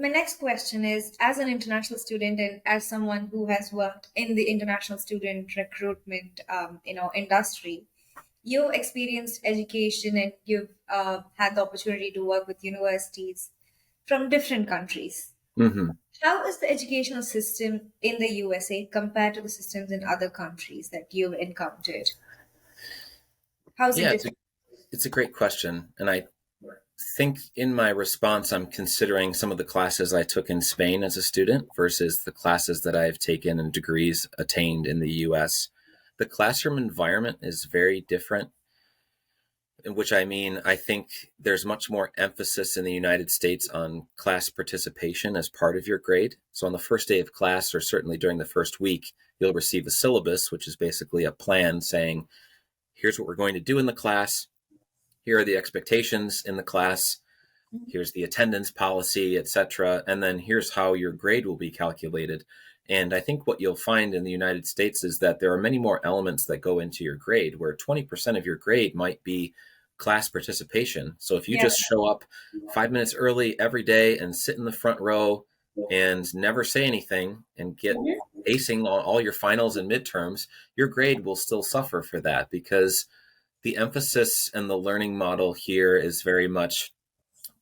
My next question is, as an international student and as someone who has worked in the international student recruitment, industry, you've experienced education and you've had the opportunity to work with universities from different countries. Hmm. How is the educational system in the USA compared to the systems in other countries that you've encountered? How is it Yeah, different? it's a great question. And I think in my response, I'm considering some of the classes I took in Spain as a student versus the classes that I've taken and degrees attained in the US. The classroom environment is very different, in which I mean, I think there's much more emphasis in the United States on class participation as part of your grade. So on the first day of class, or certainly during the first week, you'll receive a syllabus, which is basically a plan saying, here's what we're going to do in the class. Here are the expectations in the class. Here's the attendance policy, etc. And then here's how your grade will be calculated. And I think what you'll find in the United States is that there are many more elements that go into your grade, where 20% of your grade might be class participation. So if you Yeah. just show up 5 minutes early every day and sit in the front row and never say anything and get acing on all your finals and midterms, your grade will still suffer for that, because the emphasis and the learning model here is very much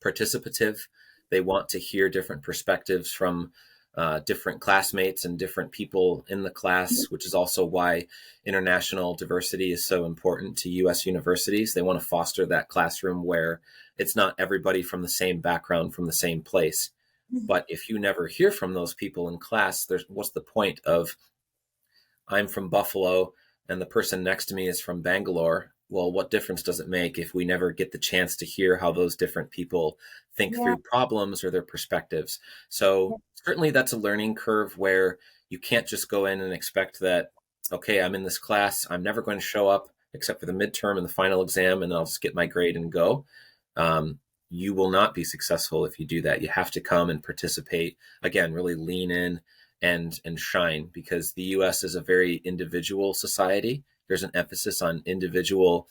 participative. They want to hear different perspectives from different classmates and different people in the class, which is also why international diversity is so important to US universities. They want to foster that classroom where it's not everybody from the same background, from the same place. But if you never hear from those people in class, what's the point of, I'm from Buffalo and the person next to me is from Bangalore? Well, what difference does it make if we never get the chance to hear how those different people think Yeah. through problems or their perspectives? So, certainly that's a learning curve where you can't just go in and expect that, okay, I'm in this class, I'm never going to show up except for the midterm and the final exam, and I'll just get my grade and go. Um, you will not be successful if you do that. You have to come and participate. Again, really lean in and shine, because the US is a very individual society. There's an emphasis on individual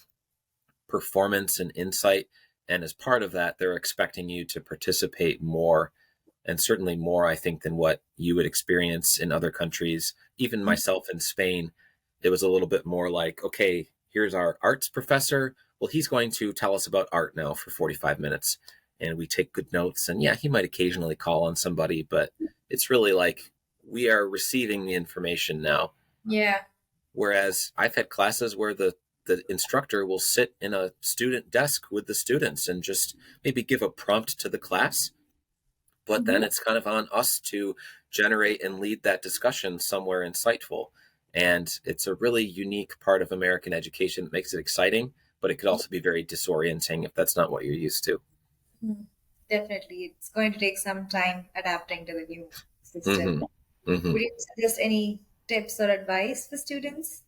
performance and insight. And as part of that, they're expecting you to participate more, and certainly more, I think, than what you would experience in other countries. Even myself in Spain, it was a little bit more like, okay, here's our arts professor. Well, he's going to tell us about art now for 45 minutes. And we take good notes. And yeah, he might occasionally call on somebody, but it's really like we are receiving the information now. Yeah. Whereas I've had classes where the instructor will sit in a student desk with the students and just maybe give a prompt to the class, but then it's kind of on us to generate and lead that discussion somewhere insightful. And it's a really unique part of American education that makes it exciting, but it could also be very disorienting if that's not what you're used to. Mhm. Definitely. It's going to take some time adapting to the new system. Hmm. Hmm. Would you suggest any tips or advice for students?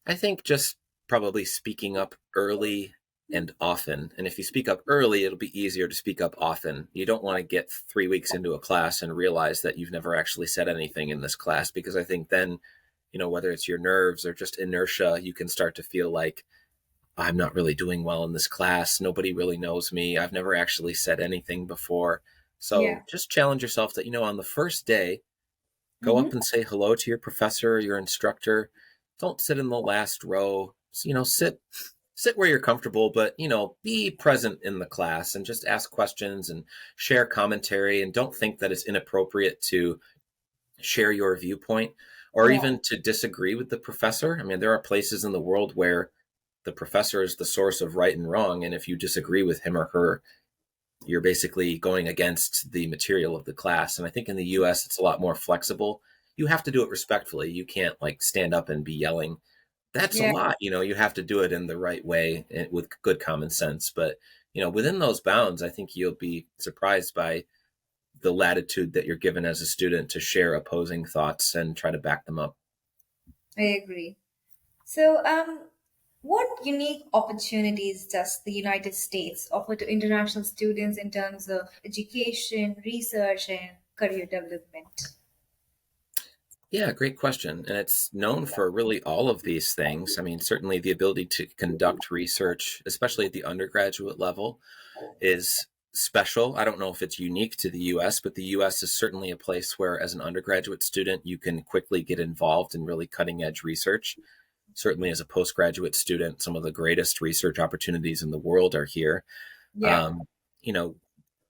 I think just probably speaking up early and often. And if you speak up early, it'll be easier to speak up often. You don't want to get 3 weeks into a class and realize that you've never actually said anything in this class, because I think then, whether it's your nerves or just inertia, you can start to feel like, I'm not really doing well in this class. Nobody really knows me. I've never actually said anything before. So Yeah. just challenge yourself that, on the first day, go Hmm. up and say hello to your professor or your instructor. Don't sit in the last row. Sit where you're comfortable, but be present in the class and just ask questions and share commentary, and don't think that it's inappropriate to share your viewpoint or Yeah. even to disagree with the professor. I mean, there are places in the world where the professor is the source of right and wrong, and if you disagree with him or her, you're basically going against the material of the class. And I think in the US, it's a lot more flexible. You have to do it respectfully. You can't like stand up and be yelling, that's a Yeah. lot. You have to do it in the right way with good common sense. But, within those bounds, I think you'll be surprised by the latitude that you're given as a student to share opposing thoughts and try to back them up. I agree. So, what unique opportunities does the United States offer to international students in terms of education, research, and career development? Yeah, great question. And it's known for really all of these things. I mean, certainly the ability to conduct research, especially at the undergraduate level, is special. I don't know if it's unique to the US, but the US is certainly a place where, as an undergraduate student, you can quickly get involved in really cutting edge research. Certainly, as a postgraduate student, some of the greatest research opportunities in the world are here. Yeah. Um, you know,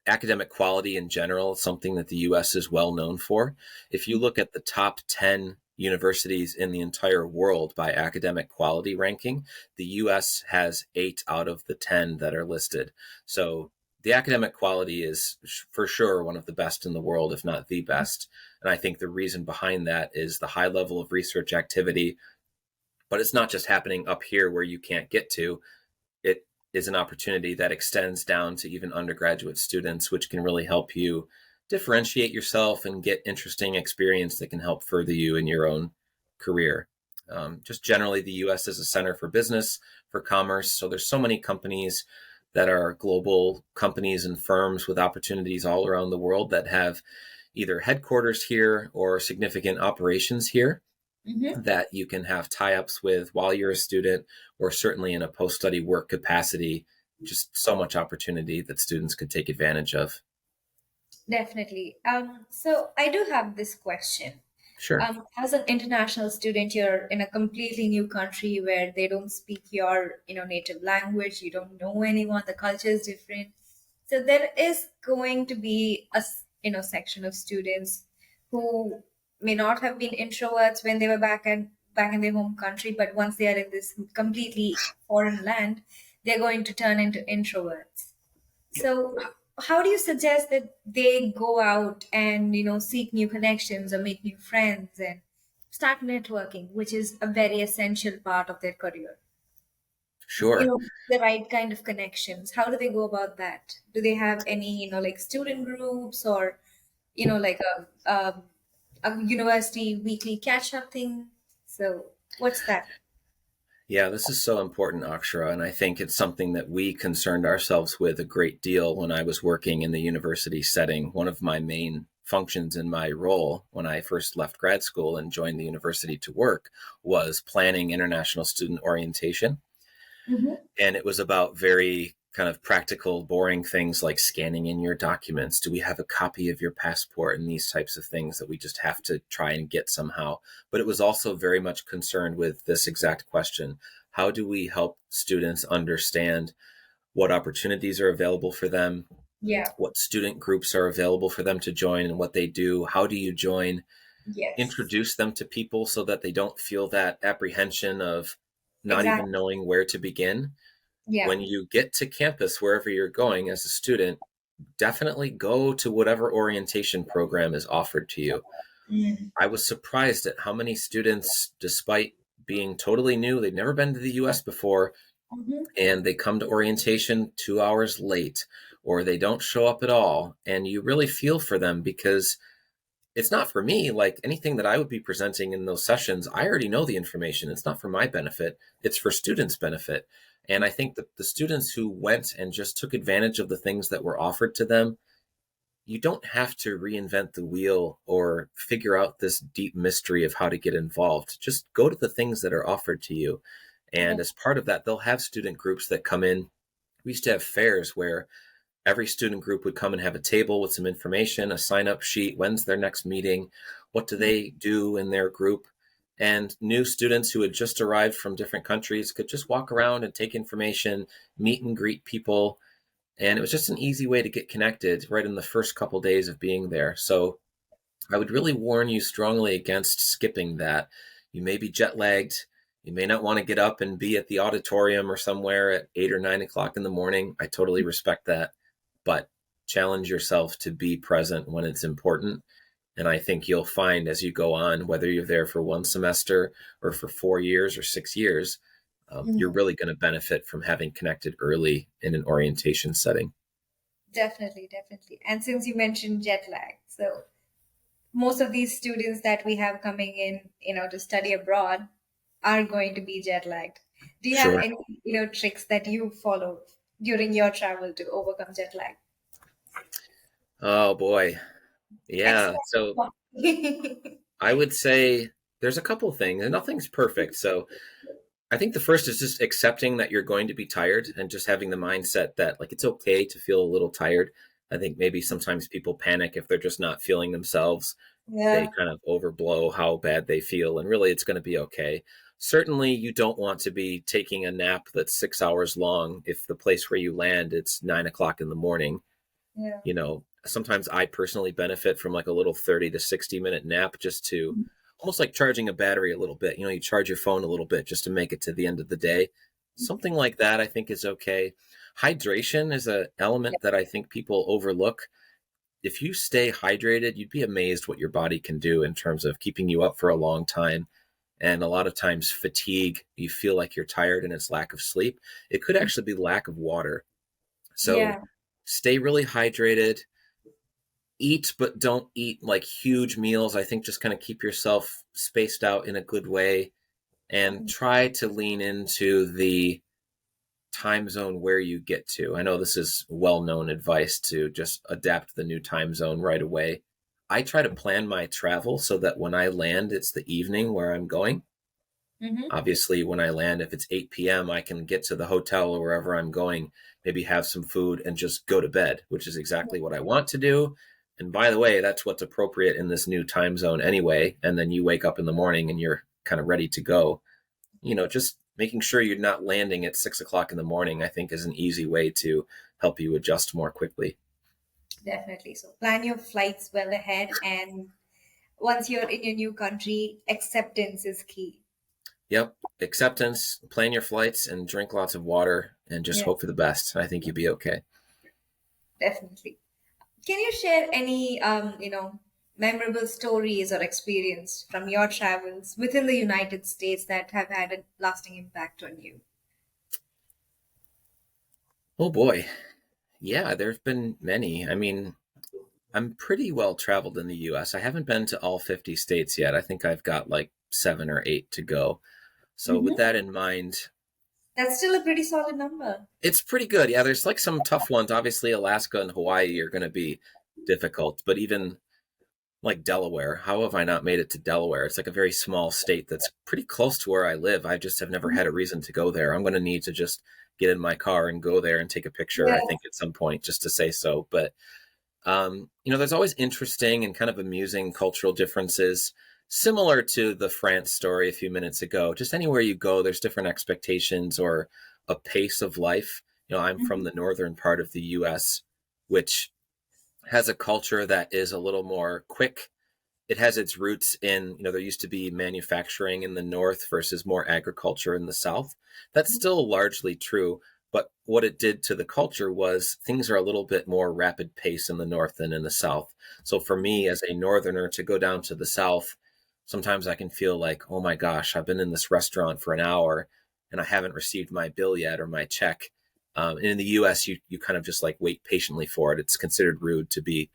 academic quality in general is something that the US is well known for. If you look at the top 10 universities in the entire world by academic quality ranking, the US has 8 out of the 10 that are listed. So the academic quality is for sure one of the best in the world, if not the best. And I think the reason behind that is the high level of research activity. But it's not just happening up here where you can't get to. It is an opportunity that extends down to even undergraduate students, which can really help you differentiate yourself and get interesting experience that can help further you in your own career. Just generally, the US is a center for business, for commerce. So there's so many companies that are global companies and firms with opportunities all around the world that have either headquarters here or significant operations here Mm-hmm. that you can have tie-ups with while you're a student, or certainly in a post-study work capacity. Just so much opportunity that students could take advantage of. Definitely. So I do have this question. Sure. As an international student, you're in a completely new country where they don't speak your, native language. You don't know anyone. The culture is different. So there is going to be a, section of students who may not have been introverts when they were back in their home country, but once they are in this completely foreign land, they're going to turn into introverts. So, how do you suggest that they go out and seek new connections or make new friends and start networking, which is a very essential part of their career? Sure. The right kind of connections. How do they go about that? Do they have any like student groups or like a university weekly catch up thing? So, what's that? Yeah, this is so important, Akshara, and I think it's something that we concerned ourselves with a great deal when I was working in the university setting. One of my main functions in my role when I first left grad school and joined the university to work was planning international student orientation. Mm-hmm. And it was about very kind of practical, boring things like scanning in your documents. Do we have a copy of your passport? And these types of things that we just have to try and get somehow. But it was also very much concerned with this exact question. How do we help students understand what opportunities are available for them, Yeah. what student groups are available for them to join and what they do? How do you join? Yes. Introduce them to people so that they don't feel that apprehension of not even Exactly. knowing where to begin. Yeah. When you get to campus, wherever you're going as a student, definitely go to whatever orientation program is offered to you. Mm. I was surprised at how many students, despite being totally new, they've never been to the US before, Mm-hmm. and they come to orientation 2 hours late, or they don't show up at all. And you really feel for them because it's not for me. Like anything that I would be presenting in those sessions, I already know the information. It's not for my benefit, it's for students' benefit. And I think that the students who went and just took advantage of the things that were offered to them, you don't have to reinvent the wheel or figure out this deep mystery of how to get involved. Just go to the things that are offered to you. And as part of that, they'll have student groups that come in. We used to have fairs where every student group would come and have a table with some information, a sign up sheet, when's their next meeting, what do they do in their group. And new students who had just arrived from different countries could just walk around and take information, meet and greet people. And it was just an easy way to get connected right in the first couple days of being there. So I would really warn you strongly against skipping that. You may be jet lagged. You may not want to get up and be at the auditorium or somewhere at 8 or 9 o'clock in the morning. I totally respect that. But challenge yourself to be present when it's important. And I think you'll find as you go on, whether you're there for one semester or for 4 years or 6 years, you're Mm. really going to benefit from having connected early in an orientation setting. Definitely, definitely. And since you mentioned jet lag, so most of these students that we have coming in, to study abroad are going to be jet lagged. Do you have Sure. any, tricks that you follow during your travel to overcome jet lag? Oh boy. Yeah. Expert. So I would say there's a couple things, and nothing's perfect. So I think the first is just accepting that you're going to be tired and just having the mindset that like it's okay to feel a little tired. I think maybe sometimes people panic if they're just not feeling themselves. They Yeah, kind of overblow how bad they feel, and really it's going to be okay. Certainly, you don't want to be taking a nap that's 6 hours long if the place where you land it's 9 o'clock in the morning. yeah, Sometimes I personally benefit from like a little 30 to 60-minute nap just to almost like charging a battery a little bit. You charge your phone a little bit just to make it to the end of the day. Something like that I think is okay. Hydration is an element that I think people overlook. If you stay hydrated, you'd be amazed what your body can do in terms of keeping you up for a long time. And a lot of times, fatigue, you feel like you're tired and it's lack of sleep. It could actually be lack of water. So yeah. stay really hydrated, eat, but don't eat like huge meals. I think just kind of keep yourself spaced out in a good way and try to lean into the time zone where you get to. I know this is well known advice to just adapt the new time zone right away. I try to plan my travel so that when I land, it's the evening where I'm going. Mm-hmm. Obviously, when I land, if it's 8 p.m., I can get to the hotel or wherever I'm going, maybe have some food and just go to bed, which is exactly what I want to do. And by the way, that's what's appropriate in this new time zone anyway. And then you wake up in the morning and you're kind of ready to go. Just making sure you're not landing at 6 o'clock in the morning, I think is an easy way to help you adjust more quickly. Definitely. So plan your flights well ahead, and once you're in your new country, acceptance is key. Yep. Acceptance, plan your flights and drink lots of water and just Yeah, hope for the best. I think you'll be okay. definitely. Can you share any, memorable stories or experience from your travels within the United States that have had a lasting impact on you? Oh boy. Yeah, there's been many. I mean, I'm pretty well traveled in the US. I haven't been to all 50 states yet. I think I've got like 7 or 8 to go. So, with Hmm. that in mind, That's still a pretty solid number. it's pretty good. Yeah, there's like some tough ones. Obviously, Alaska and Hawaii are going to be difficult, but even like Delaware, how have I not made it to Delaware? It's like a very small state that's pretty close to where I live. I just have never had a reason to go there. I'm going to need to just get in my car and go there and take a picture, I Yeah. think, at some point just to say so. But there's always interesting and kind of amusing cultural differences, similar to the France story a few minutes ago. Just anywhere you go, there's different expectations or a pace of life. I'm from Mhm. the northern part of the US, which has a culture that is a little more quick. It has its roots in, there used to be manufacturing in the north versus more agriculture in the south. That's still largely true, but what it did to the culture was things are a little bit more rapid pace in the north than in the south. So for me as a northerner to go down to the south, sometimes I can feel like, oh my gosh, I've been in this restaurant for an hour and I haven't received my bill yet or my check. And in the US, you kind of just like wait patiently for it. It's considered rude to be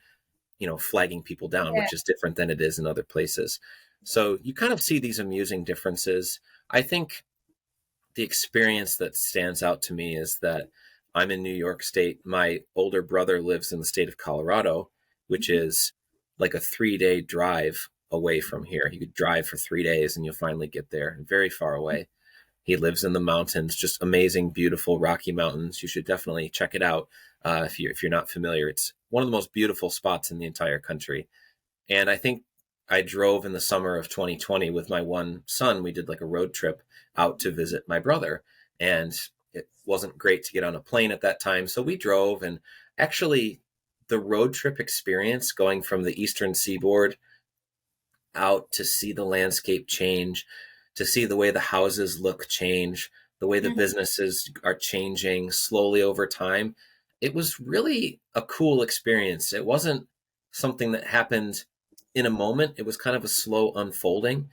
flagging people down, Yeah. which is different than it is in other places. So you kind of see these amusing differences. I think the experience that stands out to me is that I'm in New York State. My older brother lives in the state of Colorado, which is like a 3 day drive away from here. You could drive for 3 days and you'll finally get there, very far away. He lives in the mountains, just amazing, beautiful Rocky Mountains. You should definitely check it out if you're not familiar. It's one of the most beautiful spots in the entire country. And I think I drove in the summer of 2020 with my one son. We did like a road trip out to visit my brother, and it wasn't great to get on a plane at that time. So we drove, and actually, the road trip experience going from the eastern seaboard out to see the landscape change, to see the way the houses look change, the way the Mhm. businesses are changing slowly over time. It was really a cool experience. It wasn't something that happened in a moment, it was kind of a slow unfolding.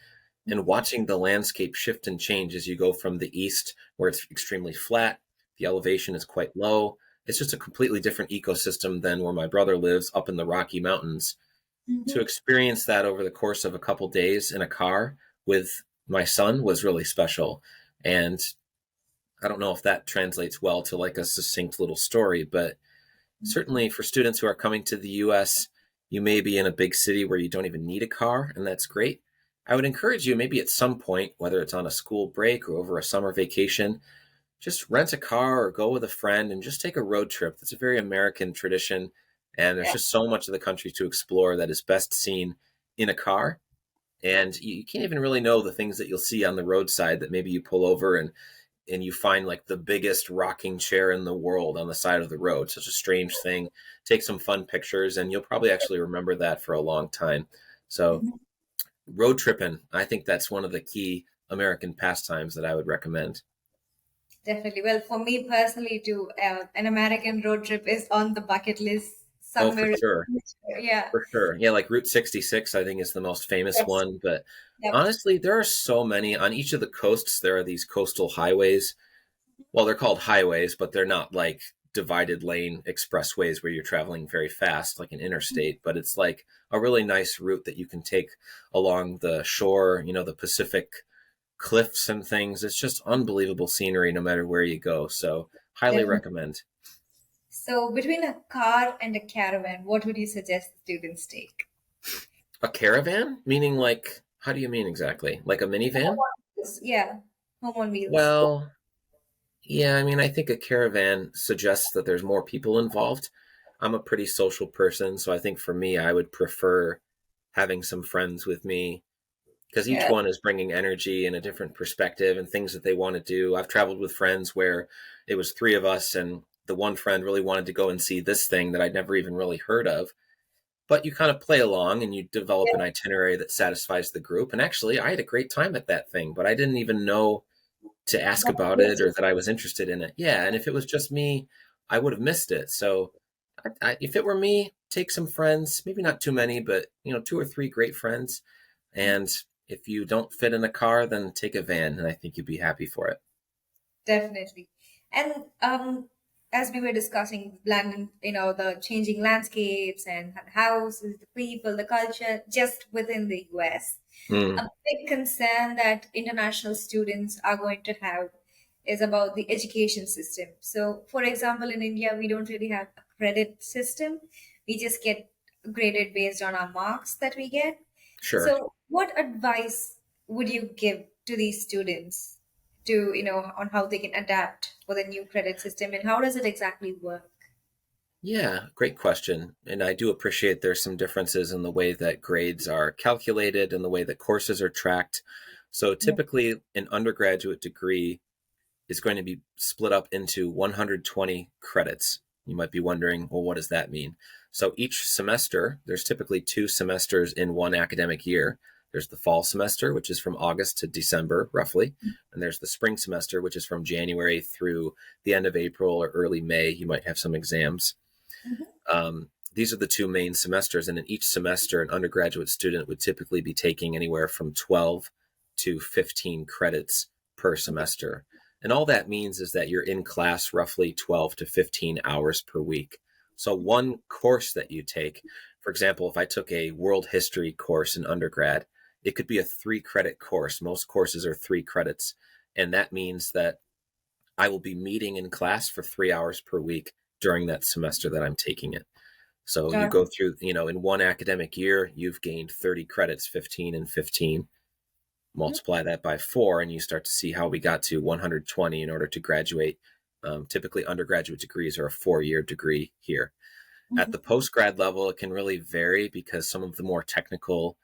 And watching the landscape shift and change as you go from the east, where it's extremely flat, the elevation is quite low. It's just a completely different ecosystem than where my brother lives up in the Rocky Mountains. To Mhm. experience that over the course of a couple days in a car with my son was really special. And I don't know if that translates well to like a succinct little story, but certainly for students who are coming to the US, you may be in a big city where you don't even need a car, and that's great. I would encourage you maybe at some point, whether it's on a school break or over a summer vacation, just rent a car or go with a friend and just take a road trip. That's a very American tradition. And there's Yeah. just so much of the country to explore that is best seen in a car. And you can't even really know the things that you'll see on the roadside that maybe you pull over and you find like the biggest rocking chair in the world on the side of the road. Such a strange thing. Take some fun pictures and you'll probably actually remember that for a long time. So Mhm. road tripping, I think that's one of the key American pastimes that I would recommend. Definitely. Well, for me personally, too, an American road trip is on the bucket list Oh, for somewhere in sure. the future. Yeah. For sure. Yeah, like Route 66, I think is the most famous Yes. one. But Yep. honestly, there are so many. On each of the coasts, there are these coastal highways. Well, they're called highways, but they're not like divided lane expressways where you're traveling very fast, like an interstate. But it's like a really nice route that you can take along the shore, the Pacific cliffs and things. It's just unbelievable scenery no matter where you go. So, highly Definitely. recommend. So, between a car and a caravan, what would you suggest students take? A caravan? Meaning like, how do you mean exactly? Like a Home minivan? on wheels. Yeah. Home on wheels. Well, yeah, I mean, I think a caravan suggests that there's more people involved. I'm a pretty social person, so I think for me, I would prefer having some friends with me because each Yeah. one is bringing energy and a different perspective and things that they want to do. I've traveled with friends where it was three of us, and the one friend really wanted to go and see this thing that I'd never even really heard of. But you kind of play along and you develop an itinerary that satisfies the group. And actually, I had a great time at that thing, but I didn't even know to ask about it or that I was interested in it. Yeah, and if it was just me, I would have missed it. So, if it were me, take some friends, maybe not too many, but two or three great friends. And if you don't fit in a car, then take a van, and I think you'd be happy for it. Definitely. And as we were discussing, London, the changing landscapes and houses, the people, the culture just within the US, Mm, a big concern that international students are going to have is about the education system. So, for example, in India, we don't really have a credit system. We just get graded based on our marks that we get. sure. So, what advice would you give to these students to, on how they can adapt for the new credit system and how does it exactly work? Yeah, great question. And I do appreciate there's some differences in the way that grades are calculated and the way that courses are tracked. So Yeah. typically, an undergraduate degree is going to be split up into 120 credits. You might be wondering, well, what does that mean? So each semester, there's typically 2 semesters in one academic year. There's the fall semester, which is from August to December, roughly. And there's the spring semester, which is from January through the end of April or early May. You might have some exams. Mhm. These are the 2 main semesters. And in each semester, an undergraduate student would typically be taking anywhere from 12 to 15 credits per semester. And all that means is that you're in class roughly 12 to 15 hours per week. So, one course that you take, for example, if I took a world history course in undergrad, it could be a 3 credit course. Most courses are 3 credits. And that means that I will be meeting in class for 3 hours per week during that semester that I'm taking it. So you Got go through, in one academic year, you've gained 30 credits, 15 and 15. it. Multiply that by 4, and you start to see how we got to 120 in order to graduate. Typically, undergraduate degrees are a 4-year degree here. At Mhm. the postgrad level, it can really vary because some of the more technical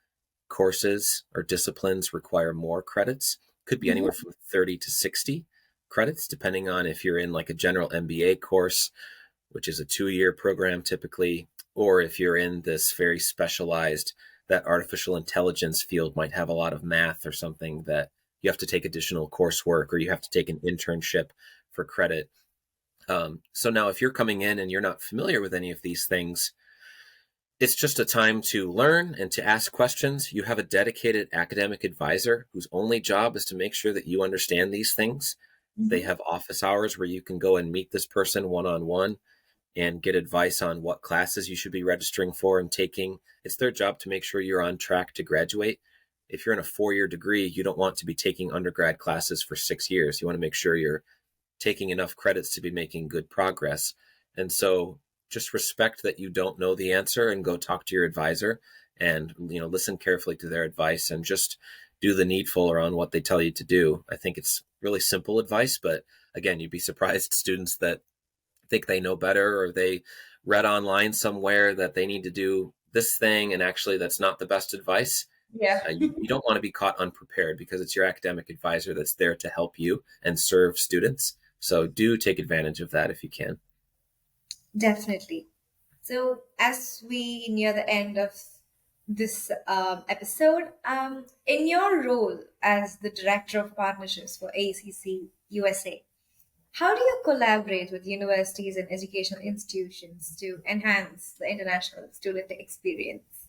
courses or disciplines require more credits. Could be Mhm. anywhere from 30 to 60 credits, depending on if you're in like a general MBA course, which is a 2-year program typically, or if you're in this very specialized, that artificial intelligence field might have a lot of math or something that you have to take additional coursework or you have to take an internship for credit. So now, if you're coming in and you're not familiar with any of these things, it's just a time to learn and to ask questions. You have a dedicated academic advisor whose only job is to make sure that you understand these things. They Mhm. have office hours where you can go and meet this person one on one and get advice on what classes you should be registering for and taking. It's their job to make sure you're on track to graduate. If you're in a 4-year degree, you don't want to be taking undergrad classes for 6 years. You want to make sure you're taking enough credits to be making good progress. And so just respect that you don't know the answer and go talk to your advisor and listen carefully to their advice and just do the needful around what they tell you to do. I think it's really simple advice, but again, you'd be surprised students that think they know better, or they read online somewhere that they need to do this thing and actually that's not the best advice. Yeah. You don't want to be caught unprepared because it's your academic advisor that's there to help you and serve students. So do take advantage of that if you can. Definitely. So, as we near the end of this episode, in your role as the Director of Partnerships for ACC USA, how do you collaborate with universities and educational institutions to enhance the international student experience?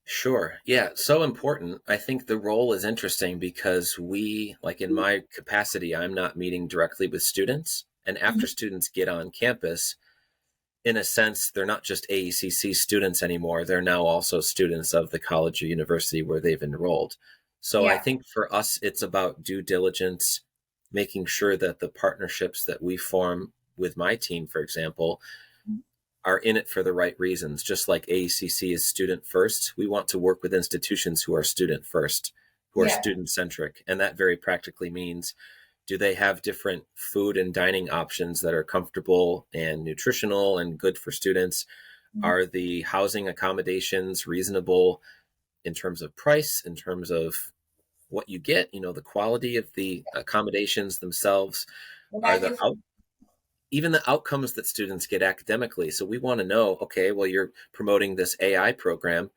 Sure. Yeah. So important. I think the role is interesting because like in my capacity, I'm not meeting directly with students. And after Mhm. students get on campus, in a sense, they're not just AECC students anymore. They're now also students of the college or university where they've enrolled. So I Yeah. think for us, it's about due diligence, making sure that the partnerships that we form with my team, for example, are in it for the right reasons. Just like AECC is student first, we want to work with institutions who are student first, who are Yeah. student centric. And that very practically means, do they have different food and dining options that are comfortable and nutritional and good for students? Mhm. Are the housing accommodations reasonable in terms of price, in terms of what you get, the quality of the accommodations themselves? The Are the value. even the outcomes that students get academically? So we want to know, okay, well, you're promoting this AI program.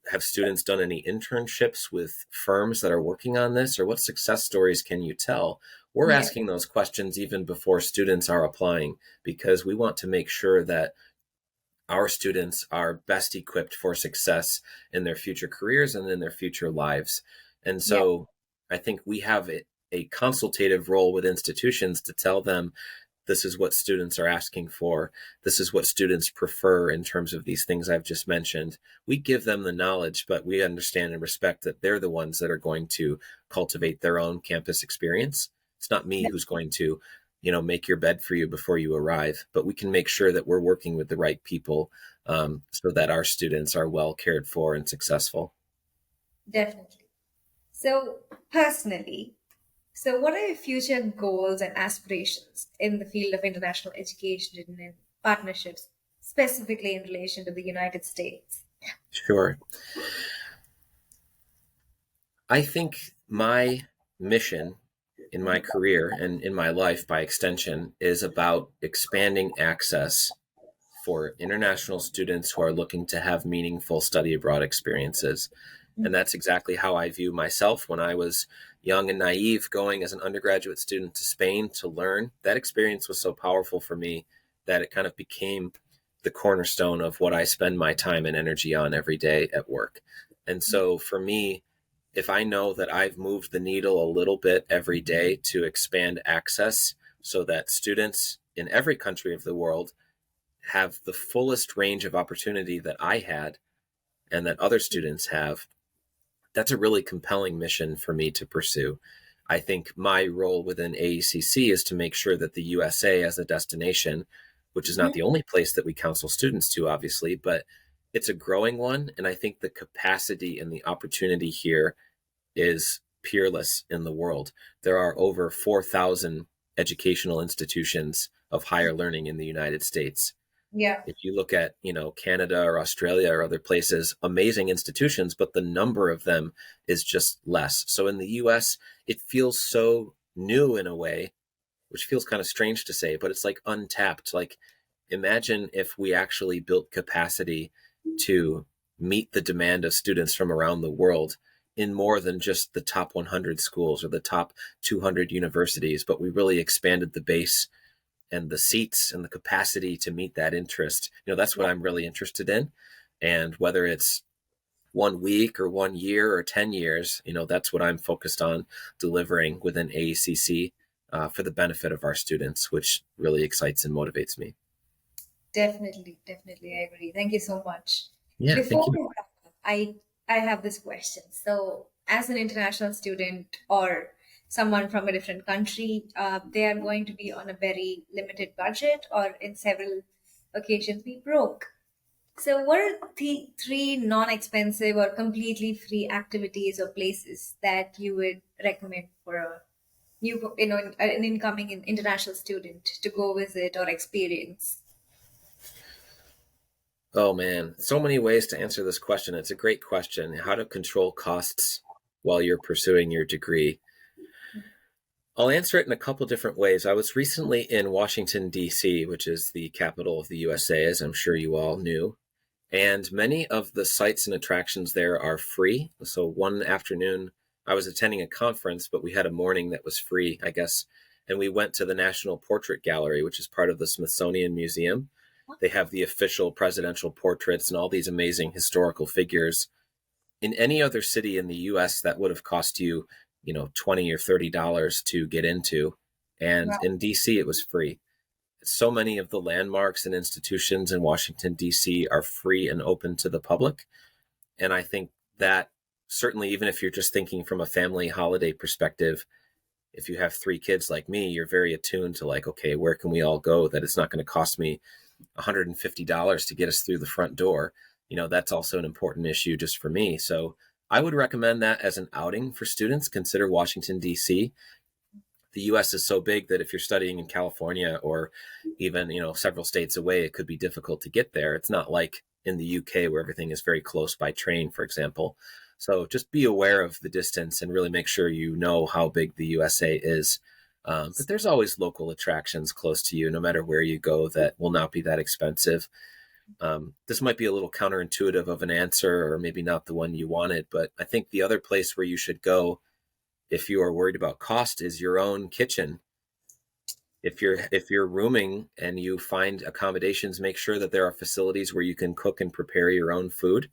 Have students done any internships with firms that are working on this, or what success stories can you tell? We're Yeah. asking those questions even before students are applying, because we want to make sure that our students are best equipped for success in their future careers and in their future lives. And Yeah. so I think we have a consultative role with institutions to tell them, this is what students are asking for. This is what students prefer in terms of these things I've just mentioned. We give them the knowledge, but we understand and respect that they're the ones that are going to cultivate their own campus experience. It's not me who's going to, make your bed for you before you arrive, but we can make sure that we're working with the right people, so that our students are well cared for and successful. Definitely. So, personally, so what are your future goals and aspirations in the field of international education and partnerships, specifically in relation to the United States? Sure. I think my mission in my career and in my life by extension is about expanding access for international students who are looking to have meaningful study abroad experiences. And that's exactly how I view myself. When I was young and naive going as an undergraduate student to Spain to learn, that experience was so powerful for me that it kind of became the cornerstone of what I spend my time and energy on every day at work. And so for me, if I know that I've moved the needle a little bit every day to expand access so that students in every country of the world have the fullest range of opportunity that I had and that other students have, that's a really compelling mission for me to pursue. I think my role within AECC is to make sure that the USA as a destination, which is not Mhm. the only place that we counsel students to, obviously, but it's a growing one. And I think the capacity and the opportunity here is peerless in the world. There are over 4,000 educational institutions of higher learning in the United States. Yeah. If you look at, Canada or Australia or other places, amazing institutions, but the number of them is just less. So in the US, it feels so new in a way, which feels kind of strange to say, but it's like untapped. Like, imagine if we actually built capacity to meet the demand of students from around the world in more than just the top 100 schools or the top 200 universities, but we really expanded the base and the seats and the capacity to meet that interest. That's what I'm really interested in. And whether it's 1 week or 1 year or 10 years, that's what I'm focused on delivering within AECC, for the benefit of our students, which really excites and motivates me. Definitely, definitely, I agree. Thank you so much. Yeah, thank Before you. we wrap up, I have this question. So, as an international student or someone from a different country, they are going to be on a very limited budget, or in several occasions be broke. So, what are the three non-expensive or completely free activities or places that you would recommend for a an incoming international student to go visit or experience? Oh man, so many ways to answer this question. It's a great question. How to control costs while you're pursuing your degree. I'll answer it in a couple different ways. I was recently in Washington, D.C., which is the capital of the USA, as I'm sure you all knew. And many of the sites and attractions there are free. So one afternoon, I was attending a conference, but we had a morning that was free, I guess. And we went to the National Portrait Gallery, which is part of the Smithsonian Museum. They have the official presidential portraits and all these amazing historical figures. In any other city in the US, that would have cost you, $20 or $30 to get into. And Wow. in DC, it was free. So many of the landmarks and institutions in Washington, D.C. are free and open to the public. And I think that certainly, even if you're just thinking from a family holiday perspective, if you have three kids like me, you're very attuned to like, okay, where can we all go that it's not going to cost me $150 to get us through the front door? That's also an important issue just for me. So I would recommend that as an outing for students. Consider Washington, D.C. The US is so big that if you're studying in California or even, several states away, it could be difficult to get there. It's not like in the UK where everything is very close by train, for example. So just be aware of the distance and really make sure you know how big the USA is. But there's always local attractions close to you, no matter where you go, that will not be that expensive. This might be a little counterintuitive of an answer, or maybe not the one you wanted, but I think the other place where you should go if you are worried about cost is your own kitchen. If you're rooming and you find accommodations, make sure that there are facilities where you can cook and prepare your own food,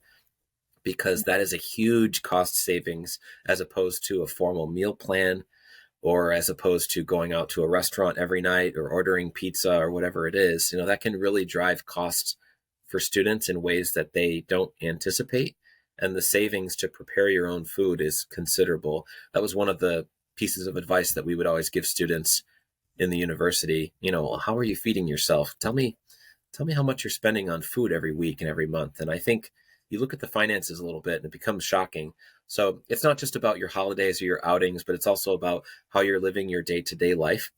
because that is a huge cost savings as opposed to a formal meal plan, or as opposed to going out to a restaurant every night or ordering pizza or whatever it is. That can really drive costs for students in ways that they don't anticipate. And the savings to prepare your own food is considerable. That was one of the pieces of advice that we would always give students in the university. How are you feeding yourself? Tell me how much you're spending on food every week and every month. And I think you look at the finances a little bit and it becomes shocking. So it's not just about your holidays or your outings, but it's also about how you're living your day-to-day life,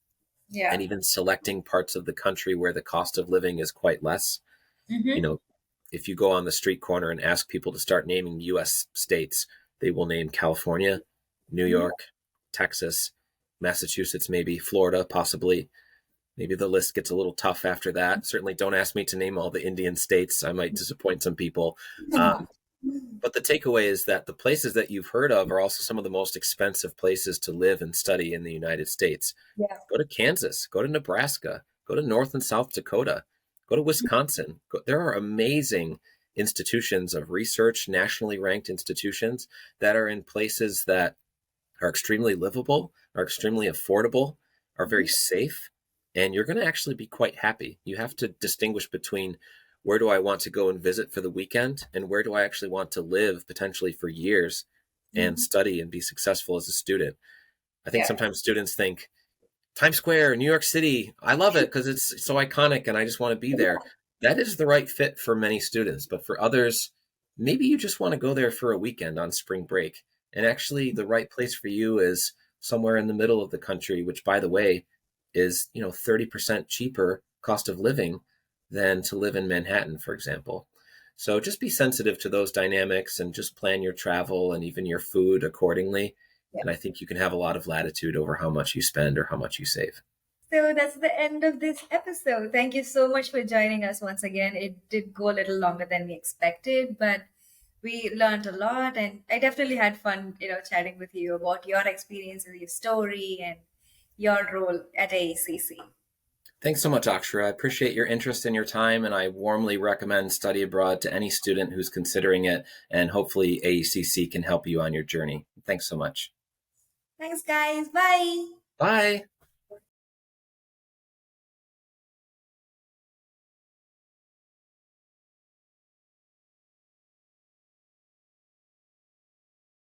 Yeah. and even selecting parts of the country where the cost of living is quite less. You Mm-hmm. know, if you go on the street corner and ask people to start naming US states, they will name California, New Mm-hmm. York, Texas, Massachusetts, maybe Florida, possibly. Maybe the list gets a little tough after that. Certainly don't ask me to name all the Indian states. I might disappoint some people. But the takeaway is that the places that you've heard of are also some of the most expensive places to live and study in the United States. Yeah. Go to Kansas, go to Nebraska, go to North and South Dakota, go to Wisconsin. There are amazing institutions of research, nationally ranked institutions that are in places that are extremely livable, are extremely affordable, are very safe, and you're going to actually be quite happy. You have to distinguish between where do I want to go and visit for the weekend and where do I actually want to live potentially for years and Mm-hmm. study and be successful as a student. I think Yeah. sometimes students think Times Square, New York City, I love it because it's so iconic and I just want to be there. That is the right fit for many students, but for others, maybe you just want to go there for a weekend on spring break. And actually, the right place for you is somewhere in the middle of the country, which, by the way, is 30% cheaper cost of living than to live in Manhattan, for example. So just be sensitive to those dynamics and just plan your travel and even your food accordingly. Yeah. And I think you can have a lot of latitude over how much you spend or how much you save. So that's the end of this episode. Thank you so much for joining us once again. It did go a little longer than we expected, but we learned a lot, and I definitely had fun, chatting with you about your experiences, your story, and your role at AACC. Thanks so much, Akshara. I appreciate your interest and your time, and I warmly recommend study abroad to any student who's considering it, and hopefully AECC can help you on your journey. Thanks so much. Thanks, guys. Bye. Bye.